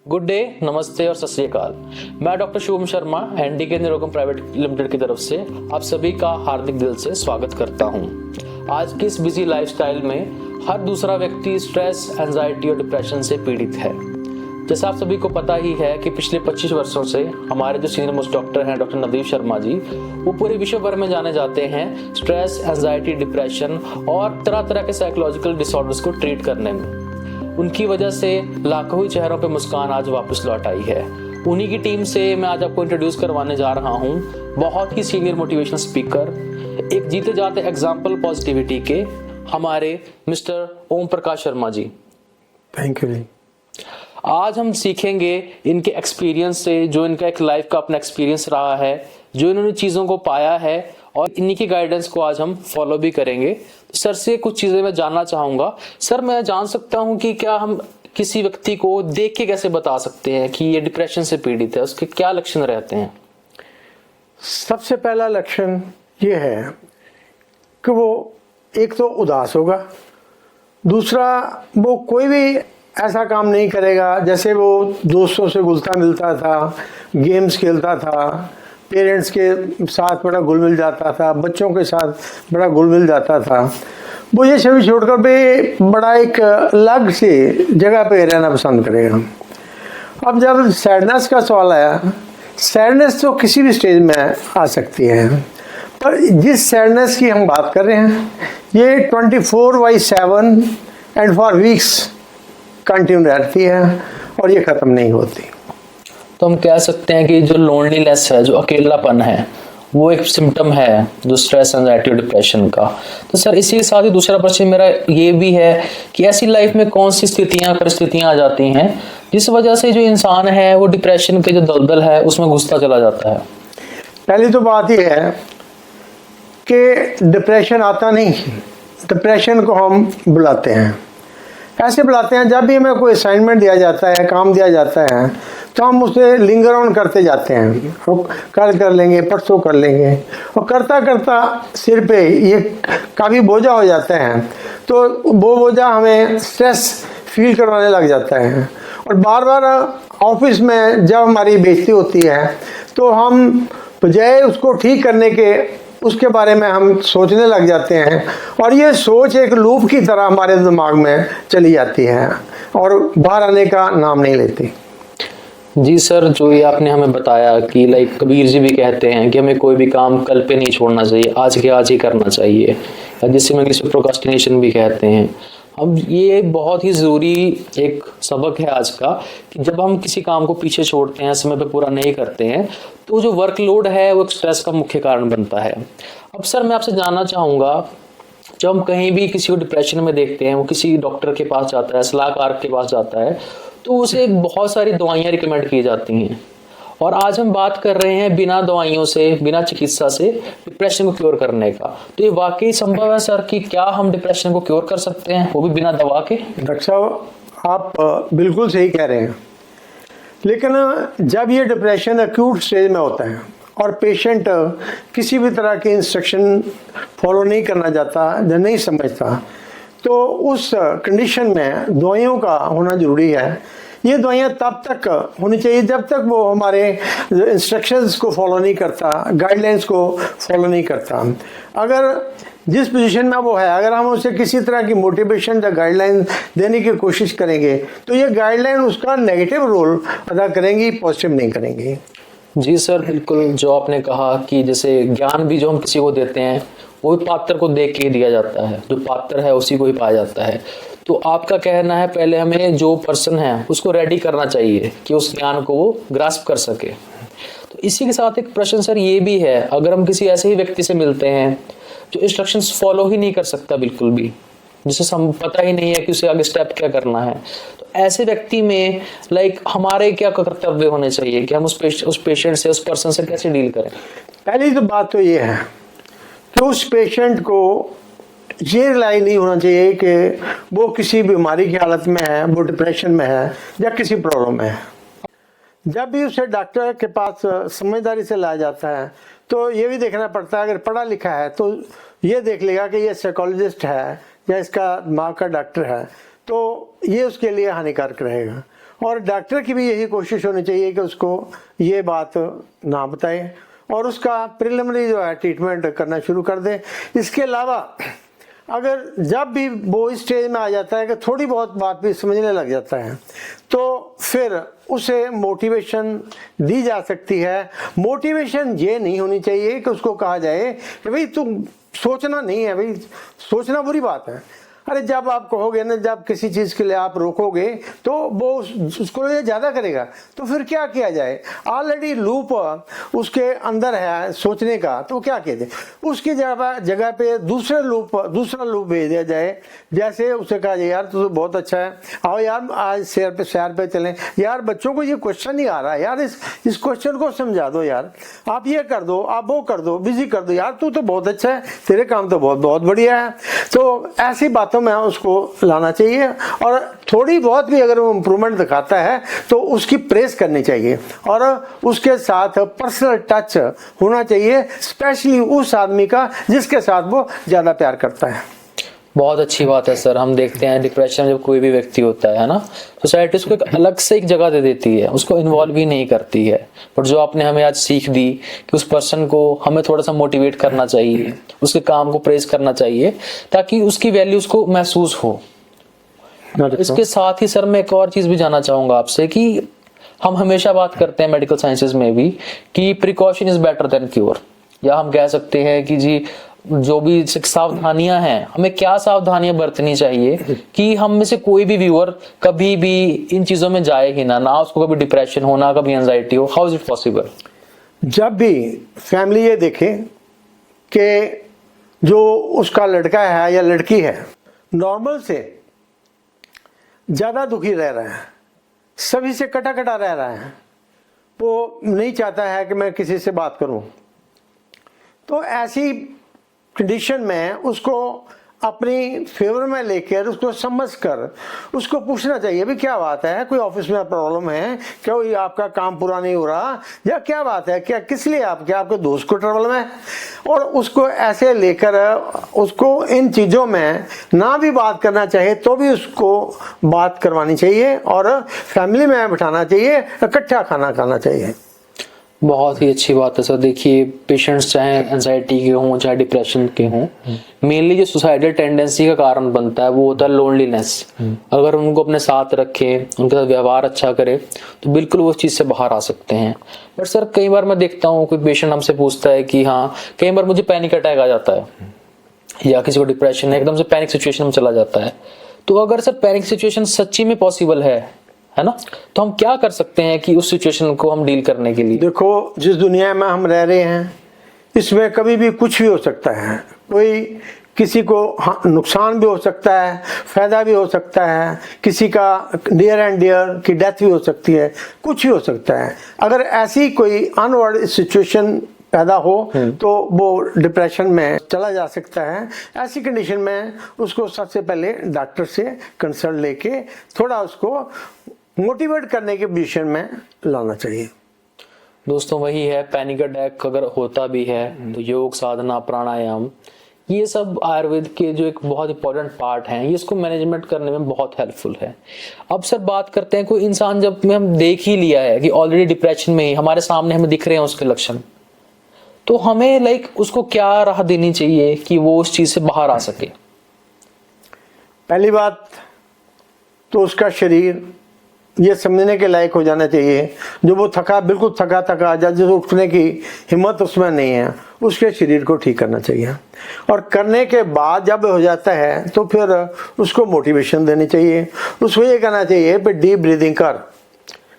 Good day, नमस्ते और सत श्री अकाल। मैं doctor Shubham Sharma NDK Nirogam private limited की तरफ से आप सभी का हार्दिक दिल से स्वागत करता हूं। आज की इस बिजी लाइफस्टाइल में हर दूसरा व्यक्ति स्ट्रेस, एंजाइटी और डिप्रेशन से पीड़ित है। जैसा आप सभी को पता ही है कि पिछले 25 वर्षों से हमारे जो सीनियर मोस्ट डॉक्टर हैं डॉक्टर नवदीप शर्मा जी, वो पूरे विश्व भर में जाने जाते हैं स्ट्रेस, एंजाइटी, डिप्रेशन और तरह तरह के साइकोलॉजिकल डिसऑर्डर्स को ट्रीट करने में। उनकी वजह से लाखों ही चेहरों पे मुस्कान आज वापस लौट आई है। उन्हीं की टीम से मैं आज आपको इंट्रोड्यूस करवाने जा रहा हूँ बहुत ही सीनियर मोटिवेशनल स्पीकर, एक जीते जाते एग्जाम्पल पॉजिटिविटी के हमारे mister Om Prakash Sharma ji. Thank you जी। आज हम सीखेंगे इनके एक्सपीरियंस से, जो इनका एक लाइफ का अपना एक्सपीरियंस रहा है, जो इन्होंने चीज़ों को पाया है और इन्हीं की गाइडेंस को आज हम फॉलो भी करेंगे। सर से कुछ चीज़ें मैं जानना चाहूँगा। सर, मैं जान सकता हूँ कि क्या हम किसी व्यक्ति को देख के कैसे बता सकते हैं कि ये डिप्रेशन से पीड़ित है? उसके क्या लक्षण रहते हैं? सबसे पहला लक्षण ये है कि वो एक तो उदास होगा, दूसरा वो कोई भी ऐसा काम नहीं करेगा जैसे वो दोस्तों से घुलता मिलता था, गेम्स खेलता था, पेरेंट्स के साथ बड़ा घुल मिल जाता था, बच्चों के साथ बड़ा घुल मिल जाता था। वो ये सभी छोड़कर भी बड़ा एक अलग सी जगह पे रहना पसंद करेगा। अब जब सैडनेस का सवाल आया, सैडनेस तो किसी भी स्टेज में आ सकती है, पर जिस सैडनेस की हम बात कर रहे हैं ये 24/7 एंड फॉर वीक्स कंटिन्यू रहती है और ये ख़त्म नहीं होती। तो हम कह सकते हैं कि जो लोनलीनेस है, जो अकेलापन है, वो एक सिम्टम है जो स्ट्रेस, एंजाइटी और डिप्रेशन का। तो सर, इसी के साथ ही दूसरा प्रश्न मेरा ये भी है कि ऐसी लाइफ में कौन सी स्थितियां, परिस्थितियां आ जाती हैं जिस वजह से जो इंसान है वो डिप्रेशन के जो दलदल है उसमें घुसता चला जाता है? पहली तो बात यह है कि डिप्रेशन आता नहीं, डिप्रेशन को हम बुलाते हैं। ऐसे बुलाते हैं जब भी हमें कोई असाइनमेंट दिया जाता है, काम दिया जाता है, तो हम उसे लिंगर ऑन करते जाते हैं। कल कर लेंगे, परसों कर लेंगे, और करता करता सिर पे ये काफ़ी बोझा हो जाता है। तो वो बोझा हमें स्ट्रेस फील करवाने लग जाता है और बार बार ऑफिस में जब हमारी बेइज्जती होती है तो हम बजाय उसको ठीक करने के उसके बारे में हम सोचने लग जाते हैं और ये सोच एक लूप की तरह हमारे दिमाग में चली जाती है और बाहर आने का नाम नहीं लेती। जी सर, जो ये आपने हमें बताया कि लाइक कबीर जी भी कहते हैं कि हमें कोई भी काम कल पे नहीं छोड़ना चाहिए, आज के आज ही करना चाहिए, जिसे हम इंग्लिश में प्रोक्रास्टिनेशन भी कहते हैं। अब ये बहुत ही ज़रूरी एक सबक है आज का कि जब हम किसी काम को पीछे छोड़ते हैं, समय पे पूरा नहीं करते हैं, तो जो वर्कलोड है वो एक स्ट्रेस का मुख्य कारण बनता है। अब सर, मैं आपसे जानना चाहूँगा, जब हम कहीं भी किसी को डिप्रेशन में देखते हैं, वो किसी डॉक्टर के पास जाता है, सलाहकार के पास जाता है, तो उसे बहुत सारी दवाइयाँ रिकमेंड की जाती हैं। और आज हम बात कर रहे हैं बिना दवाइयों से, बिना चिकित्सा से डिप्रेशन को क्योर करने का। तो ये वाकई संभव है सर कि क्या हम डिप्रेशन को क्योर कर सकते हैं, वो भी बिना दवा के? डॉक्टर साहब, आप बिल्कुल सही कह रहे हैं, लेकिन जब ये डिप्रेशन एक्यूट स्टेज में होता है और पेशेंट किसी भी तरह की इंस्ट्रक्शन फॉलो नहीं करना चाहता या नहीं समझता, तो उस कंडीशन में दवाइयों का होना ज़रूरी है। ये दवाइयाँ तब तक होनी चाहिए जब तक वो हमारे इंस्ट्रक्शंस को फॉलो नहीं करता, गाइडलाइंस को फॉलो नहीं करता। अगर जिस पोजीशन में वो है, अगर हम उसे किसी तरह की मोटिवेशन या गाइडलाइन देने की कोशिश करेंगे तो ये गाइडलाइन उसका नेगेटिव रोल अदा करेंगी, पॉजिटिव नहीं करेंगी। जी सर, बिल्कुल। जो आपने कहा कि जैसे ज्ञान भी जो हम किसी को देते हैं वो भी पात्र को देख के ही दिया जाता है, जो पात्र है उसी को ही पाया जाता है। तो आपका कहना है पहले हमें जो पर्सन है उसको रेडी करना चाहिए कि उस ज्ञान को वो ग्रास्प कर सके। तो इसी के साथ एक प्रश्न सर ये भी है, अगर हम किसी ऐसे ही व्यक्ति से मिलते हैं जो इंस्ट्रक्शंस फॉलो ही नहीं कर सकता बिल्कुल भी, जिसे हम पता ही नहीं है कि उसे आगे स्टेप क्या करना है, तो ऐसे व्यक्ति में लाइक हमारे क्या कर्तव्य होने चाहिए कि हम उस पेशेंट से, उस पर्सन से कैसे डील करें? पहली तो बात तो ये है कि उस पेशेंट को ये रिलाई नहीं होना चाहिए कि वो किसी बीमारी की हालत में है, वो डिप्रेशन में है या किसी प्रॉब्लम में है। जब भी उसे डॉक्टर के पास समझदारी से लाया जाता है तो ये भी देखना पड़ता है, अगर पढ़ा लिखा है तो ये देख लेगा कि ये साइकोलॉजिस्ट है या इसका दिमाग का डॉक्टर है, तो ये उसके लिए हानिकारक रहेगा। और डॉक्टर की भी यही कोशिश होनी चाहिए कि उसको ये बात ना बताए और उसका प्रिलिमिनरी जो है ट्रीटमेंट करना शुरू कर दे। इसके अलावा अगर जब भी वो इस स्टेज में आ जाता है कि थोड़ी बहुत बात भी समझने लग जाता है तो फिर उसे मोटिवेशन दी जा सकती है। मोटिवेशन ये नहीं होनी चाहिए कि उसको कहा जाए कि भाई तुम सोचना नहीं है, भाई सोचना बुरी बात है। अरे जब आप कहोगे ना, जब किसी चीज के लिए आप रोकोगे तो वो उसको ये ज्यादा करेगा, तो फिर क्या किया जाए? ऑलरेडी लूप उसके अंदर है सोचने का, तो क्या किया जाए? उसकी जगह पे दूसरा लूप भेज दिया जाए। जैसे उसे कहा जाए यार तो बहुत अच्छा है, आओ यार आज सैर पे चलें, यार बच्चों को ये क्वेश्चन नहीं आ रहा है यार, इस क्वेश्चन को समझा दो यार, आप ये कर दो, आप वो कर दो, बिजी कर दो यार, तू तो बहुत अच्छा है, तेरे काम तो बहुत बहुत बढ़िया है। तो ऐसी बातों में उसको लाना चाहिए और थोड़ी बहुत भी अगर वो इम्प्रूवमेंट दिखाता है तो उसकी प्रेस करनी चाहिए और उसके साथ पर्सनल टच होना चाहिए, स्पेशली उस आदमी का जिसके साथ वो ज्यादा प्यार करता है। बहुत अच्छी बात है सर। हम देखते हैं डिप्रेशन में जब कोई भी व्यक्ति होता है ना, सोसाइटी उसको एक अलग से एक जगह दे देती है, उसको इन्वॉल्व ही नहीं करती है। पर जो आपने हमें आज सीख दी कि उस पर्सन को हमें थोड़ा सा मोटिवेट करना चाहिए, उसके काम को प्रेज करना चाहिए ताकि उसकी वैल्यू उसको महसूस हो। इसके साथ ही सर मैं एक और चीज भी जानना चाहूंगा आपसे कि हम हमेशा बात करते हैं मेडिकल साइंसेज में भी कि precaution is better than cure, या हम कह सकते हैं कि जी जो भी सावधानियां हैं, हमें क्या सावधानियां बरतनी चाहिए कि हम में से कोई भी व्यूअर कभी भी इन चीजों में जाए ही ना उसको कभी डिप्रेशन हो, ना कभी एंजाइटी हो। How is it possible? जब भी फैमिली ये देखे कि जो उसका लड़का है या लड़की है नॉर्मल से ज्यादा दुखी रह रहा है, सभी से कटा कटा रह रहा है, वो नहीं चाहता है कि मैं किसी से बात करूं, तो ऐसी कंडीशन में उसको अपनी फेवर में लेकर उसको समझकर उसको पूछना चाहिए भी क्या बात है, कोई ऑफिस में प्रॉब्लम है क्या, कोई आपका काम पूरा नहीं हो रहा, या क्या बात है, क्या किस लिए आपके दोस्त को प्रॉब्लम है। और उसको ऐसे लेकर उसको इन चीज़ों में ना भी बात करना चाहिए तो भी उसको बात करवानी चाहिए और फैमिली में बिठाना चाहिए, इकट्ठा खाना खाना चाहिए। बहुत ही अच्छी बात है सर। देखिए पेशेंट्स चाहे एंजाइटी के हों चाहे डिप्रेशन के हों, मेनली जो सुसाइडल टेंडेंसी का कारण बनता है वो होता है लोनलीनेस। अगर उनको अपने साथ रखे, उनके साथ व्यवहार अच्छा करे तो बिल्कुल वो उस चीज से बाहर आ सकते हैं। बट सर कई बार मैं देखता हूँ कोई पेशेंट हमसे पूछता है कि हाँ कई बार मुझे पैनिक अटैक आ जाता है या किसी को डिप्रेशन है, एकदम से पैनिक सिचुएशन में चला जाता है। तो अगर सर पैनिक सिचुएशन सच्ची में पॉसिबल है ना, तो हम क्या कर सकते हैं कि उस सिचुएशन को हम डील करने के लिए? देखो जिस दुनिया में हम रह रहे हैं इसमें कभी भी कुछ भी हो सकता है, कोई किसी को नुकसान भी हो सकता है, फायदा भी हो सकता है, किसी का नियर एंड डियर की डेथ भी हो सकती है, कुछ भी हो सकता है। अगर ऐसी कोई अनवर्ड सिचुएशन पैदा हो तो वो डिप्रेशन में चला जा सकता है। ऐसी कंडीशन में उसको सबसे पहले डॉक्टर से कंसल्ट लेके थोड़ा उसको मोटिवेट करने के पोजीशन में लाना चाहिए। दोस्तों वही है, पैनिक अटैक अगर होता भी है तो योग साधना प्राणायाम ये सब आयुर्वेद के जो एक बहुत इंपॉर्टेंट पार्ट हैं, ये इसको मैनेजमेंट करने में बहुत हेल्पफुल है। अब सर बात करते हैं कोई इंसान जब में हम देख ही लिया है कि ऑलरेडी डिप्रेशन में ही हमारे सामने हमें दिख रहे हैं उसके लक्षण, तो हमें उसको क्या राह देनी चाहिए कि वो उस चीज से बाहर आ सके? पहली बात तो उसका शरीर ये समझने के लायक हो जाना चाहिए, जो वो बिल्कुल थका जो उठने की हिम्मत उसमें नहीं है, उसके शरीर को ठीक करना चाहिए। और करने के बाद जब हो जाता है तो फिर उसको मोटिवेशन देनी चाहिए। उसको ये कहना चाहिए कि डीप ब्रीदिंग कर,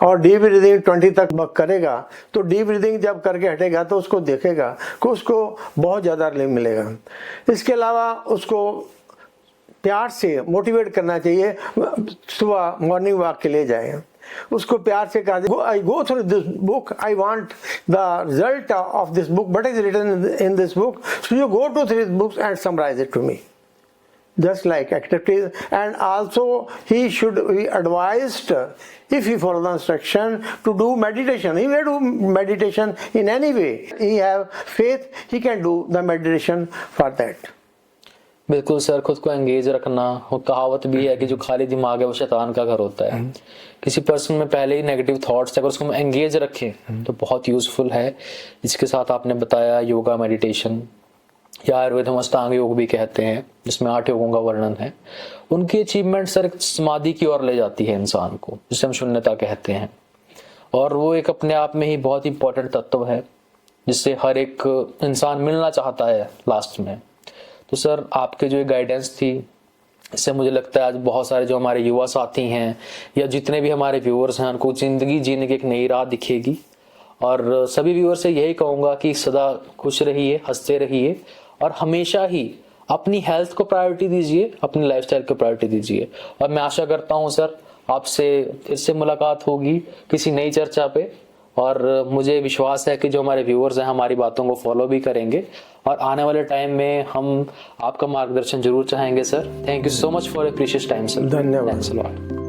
और डीप ब्रीदिंग 20 तक करेगा तो डीप ब्रीदिंग जब करके हटेगा तो उसको देखेगा कि उसको बहुत ज़्यादा रिलीफ मिलेगा। इसके अलावा उसको प्यार से मोटिवेट करना चाहिए, सुबह मॉर्निंग वॉक के लिए जाए, उसको प्यार से कहा I go through this book, I want the result of this book, what is written in this book, so you go to this books and summarise it to me, just like activities. And also he should be advised, if he follow the instruction, to do meditation. He may do meditation in any way, he have faith, he can do the meditation for that. बिल्कुल sir, खुद को engage रखना। वो कहावत भी है कि जो खाली दिमाग है वो शैतान का घर होता है। किसी पर्सन में पहले ही नेगेटिव थॉट्स है, अगर उसको हम एंगेज रखें तो बहुत यूजफुल है। इसके साथ आपने बताया योगा, मेडिटेशन या आयुर्वेद हम अष्टांग योग भी कहते हैं, जिसमें 8 योगों का वर्णन है। उनकी अचीवमेंट सर समाधि की ओर ले जाती है इंसान को, जिसे हम शून्यता कहते हैं। और वो एक अपने आप में ही बहुत इंपॉर्टेंट तत्व है जिससे हर एक इंसान मिलना चाहता है लास्ट में। तो सर आपके जो गाइडेंस थी, इससे मुझे लगता है आज बहुत सारे जो हमारे युवा साथी हैं या जितने भी हमारे व्यूअर्स हैं उनको जिंदगी जीने की एक नई राह दिखेगी। और सभी व्यूअर से यही कहूँगा कि सदा खुश रहिए, हंसते रहिए और हमेशा ही अपनी हेल्थ को प्रायोरिटी दीजिए, अपनी लाइफस्टाइल को प्रायोरिटी दीजिए। और मैं आशा करता हूँ सर आपसे फिर से मुलाकात होगी किसी नई चर्चा पे। और मुझे विश्वास है कि जो हमारे व्यूअर्स हैं हमारी बातों को फॉलो भी करेंगे और आने वाले टाइम में हम आपका मार्गदर्शन जरूर चाहेंगे sir. Thank you so much for your precious time sir. धन्यवाद। Thanks a lot.